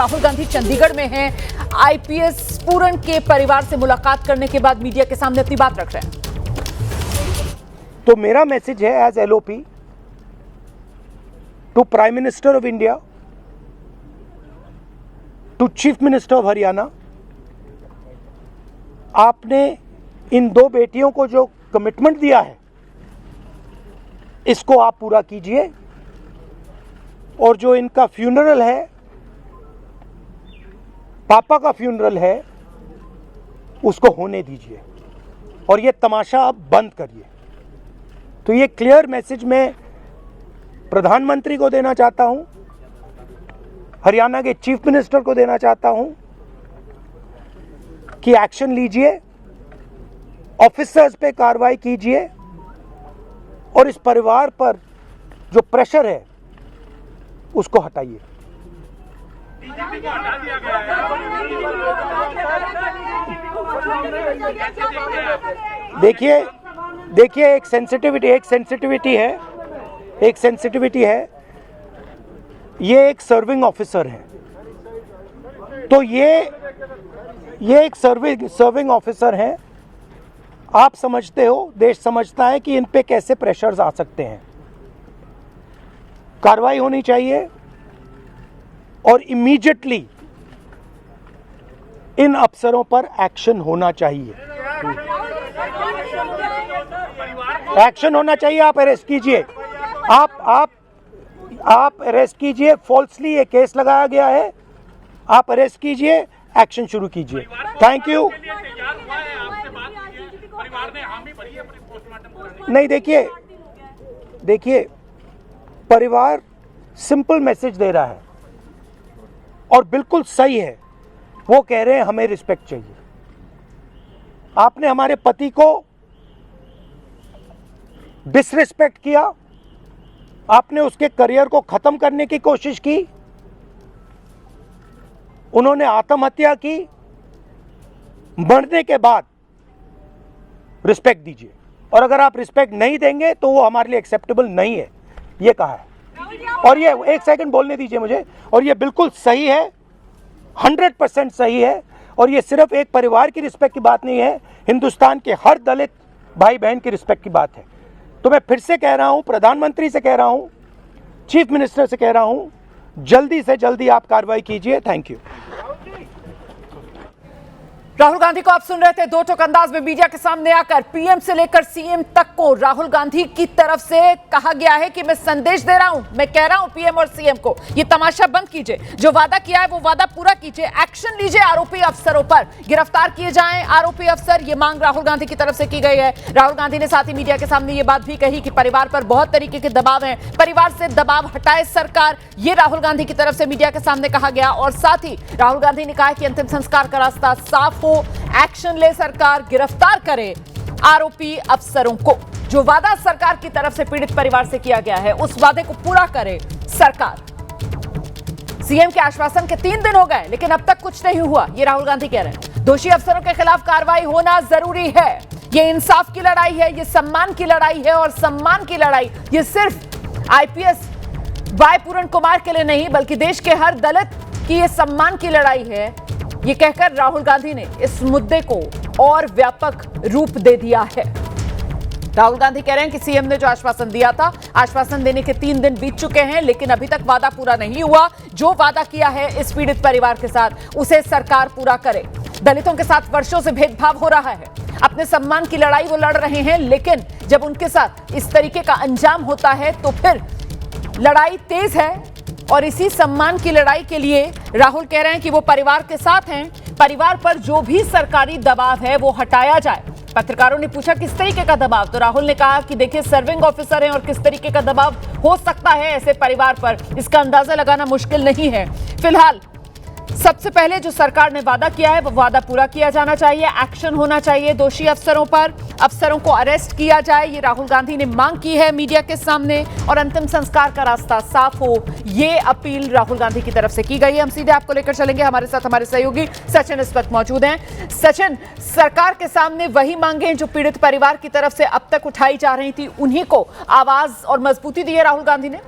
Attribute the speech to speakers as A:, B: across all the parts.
A: राहुल गांधी चंडीगढ़ में हैं। आईपीएस पूरन के परिवार से मुलाकात करने के बाद मीडिया के सामने अपनी बात रख रहे हैं।
B: तो मेरा मैसेज है as LOP to prime minister of India, to chief minister of Haryana, आपने इन दो बेटियों को जो कमिटमेंट दिया है इसको आप पूरा कीजिए, और जो इनका फ्यूनरल है, पापा का फ्यूनरल है, उसको होने दीजिए और ये तमाशा आप बंद करिए। तो ये क्लियर मैसेज मैं प्रधानमंत्री को देना चाहता हूं, हरियाणा के चीफ मिनिस्टर को देना चाहता हूं कि एक्शन लीजिए, ऑफिसर्स पे कार्रवाई कीजिए और इस परिवार पर जो प्रेशर है उसको हटाइए। देखिए एक सेंसिटिविटी है, ये एक सर्विंग ऑफिसर है, तो ये एक सर्विंग ऑफिसर है। आप समझते हो, देश समझता है कि इन पे कैसे प्रेशर्स आ सकते हैं। कार्रवाई होनी चाहिए और इमीडिएटली इन अफसरों पर एक्शन होना चाहिए। एक्शन होना चाहिए। आप अरेस्ट कीजिए, आप अरेस्ट कीजिए। फॉल्सली ये केस लगाया गया है, आप अरेस्ट कीजिए, एक्शन शुरू कीजिए। Thank you. नहीं, देखिए परिवार सिंपल मैसेज दे रहा है और बिल्कुल सही है। वो कह रहे हैं हमें रिस्पेक्ट चाहिए। आपने हमारे पति को डिसरिस्पेक्ट किया, आपने उसके करियर को खत्म करने की कोशिश की, उन्होंने आत्महत्या की। मरने के बाद रिस्पेक्ट दीजिए, और अगर आप रिस्पेक्ट नहीं देंगे तो वो हमारे लिए एक्सेप्टेबल नहीं है, ये कहा है। और ये एक सेकंड बोलने दीजिए मुझे, और ये बिल्कुल सही है, 100% सही है। और ये सिर्फ एक परिवार की रिस्पेक्ट की बात नहीं है, हिंदुस्तान के हर दलित भाई बहन की रिस्पेक्ट की बात है। तो मैं फिर से कह रहा हूं, प्रधानमंत्री से कह रहा हूं, चीफ मिनिस्टर से कह रहा हूं, जल्दी से जल्दी आप कार्रवाई कीजिए। Thank you.
A: राहुल गांधी को आप सुन रहे थे दो टोक अंदाज में मीडिया के सामने आकर। पीएम से लेकर सीएम तक को राहुल गांधी की तरफ से कहा गया है कि मैं संदेश दे रहा हूं, मैं कह रहा हूं पीएम और सीएम को, ये तमाशा बंद कीजिए, जो वादा किया है वो वादा पूरा कीजिए, एक्शन लीजिए, आरोपी अफसरों पर गिरफ्तार किए जाएं आरोपी अफसर। ये मांग राहुल गांधी की तरफ से की गई है। राहुल गांधी ने साथ ही मीडिया के सामने ये बात भी कही कि परिवार पर बहुत तरीके के दबाव है, परिवार से दबाव हटाए सरकार, ये राहुल गांधी की तरफ से मीडिया के सामने कहा गया। और साथ ही राहुल गांधी ने कहा कि अंतिम संस्कार का रास्ता साफ हो, एक्शन ले सरकार, गिरफ्तार करे आरोपी अफसरों को। जो वादा सरकार की तरफ से पीड़ित परिवार से किया गया है उस वादे को पूरा करे सरकार। सीएम के आश्वासन के 3 दिन हो गए लेकिन अब तक कुछ नहीं हुआ, ये राहुल गांधी कह रहे हैं। दोषी अफसरों के खिलाफ कार्रवाई होना जरूरी है। ये इंसाफ की लड़ाई है, ये सम्मान की लड़ाई है, और सम्मान की लड़ाई ये सिर्फ आईपीएस वाई पूरन कुमार के लिए नहीं बल्कि देश के हर दलित की ये सम्मान की लड़ाई है। ये कहकर राहुल गांधी ने इस मुद्दे को और व्यापक रूप दे दिया है। राहुल गांधी कह रहे हैं कि सीएम ने जो आश्वासन दिया था, आश्वासन देने के 3 दिन बीत चुके हैं लेकिन अभी तक वादा पूरा नहीं हुआ। जो वादा किया है इस पीड़ित परिवार के साथ उसे सरकार पूरा करे। दलितों के साथ वर्षों से भेदभाव हो रहा है, अपने सम्मान की लड़ाई वो लड़ रहे हैं, लेकिन जब उनके साथ इस तरीके का अंजाम होता है तो फिर लड़ाई तेज है। और इसी सम्मान की लड़ाई के लिए राहुल कह रहे हैं कि वो परिवार के साथ हैं। परिवार पर जो भी सरकारी दबाव है वो हटाया जाए। पत्रकारों ने पूछा किस तरीके का दबाव, तो राहुल ने कहा कि देखिए सर्विंग ऑफिसर हैं और किस तरीके का दबाव हो सकता है ऐसे परिवार पर, इसका अंदाजा लगाना मुश्किल नहीं है। फिलहाल सबसे पहले जो सरकार ने वादा किया है वो वादा पूरा किया जाना चाहिए, एक्शन होना चाहिए दोषी अफसरों पर, अफसरों को अरेस्ट किया जाए, ये राहुल गांधी ने मांग की है मीडिया के सामने, और अंतिम संस्कार का रास्ता साफ हो, ये अपील राहुल गांधी की तरफ से की गई है। हम सीधे आपको लेकर चलेंगे, हमारे साथ हमारे सहयोगी सचिन इस वक्त मौजूद हैं। सचिन, सरकार के सामने वही मांगे जो पीड़ित परिवार की तरफ से अब तक उठाई जा रही थी, उन्हीं को आवाज और मजबूती दी है राहुल गांधी ने।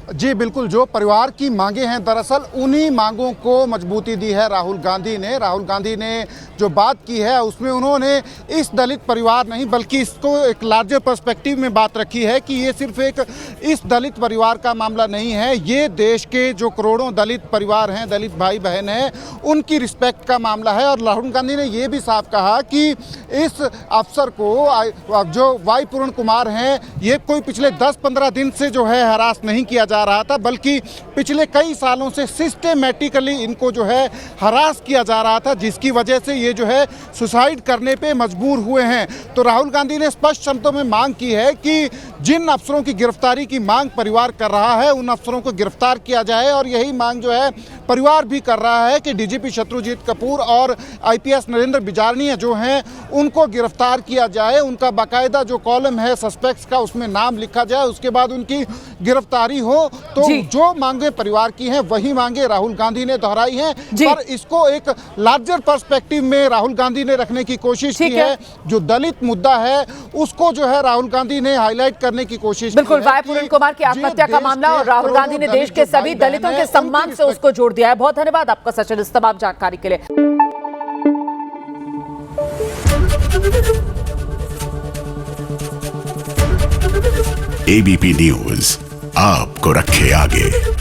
C: जी बिल्कुल, जो परिवार की मांगे हैं दरअसल उन्हीं मांगों को मजबूती दी है राहुल गांधी ने। राहुल गांधी ने जो बात की है उसमें उन्होंने इस दलित परिवार नहीं बल्कि इसको एक लार्जर पर्सपेक्टिव में बात रखी है कि ये सिर्फ एक इस दलित परिवार का मामला नहीं है, ये देश के जो करोड़ों दलित परिवार हैं, दलित भाई बहन हैं, उनकी रिस्पेक्ट का मामला है। और राहुल गांधी ने ये भी साफ कहा कि इस अफसर को जो वाई पूर्ण कुमार हैं, ये कोई पिछले 10-15 दिन से जो है हरास नहीं किया जा रहा था, बल्कि पिछले कई सालों से सिस्टेमेटिकली इनको जो है हरास किया जा रहा था, जिसकी वजह से ये जो है सुसाइड करने पे मजबूर हुए हैं। तो राहुल गांधी ने स्पष्ट शब्दों में मांग की है कि जिन अफसरों की गिरफ्तारी की मांग परिवार कर रहा है उन अफसरों को गिरफ्तार किया जाए। और यही मांग जो है परिवार भी कर रहा है कि डीजीपी शत्रुजीत कपूर और आईपीएस नरेंद्र बिजारनिया जो हैं उनको गिरफ्तार किया जाए, उनका बाकायदा जो कॉलम है सस्पेक्ट्स का उसमें नाम लिखा जाए, उसके बाद उनकी गिरफ्तारी हो। तो जो मांगे परिवार की हैं वही मांगे राहुल गांधी ने दोहराई हैं, पर इसको एक लार्जर पर्सपेक्टिव में राहुल गांधी ने रखने की कोशिश की है। जो दलित मुद्दा है उसको जो है राहुल गांधी ने हाईलाइट करने की कोशिश की है।
A: बिल्कुल, वाई पूर्ण कुमार की आत्महत्या का मामला और राहुल गांधी ने देश के सभी दलितों के सम्मान से उसको जोड़ दिया है। बहुत धन्यवाद आपका सचिन इस तमाम जानकारी के लिए।
D: एबीपी न्यूज आपको रखे आगे।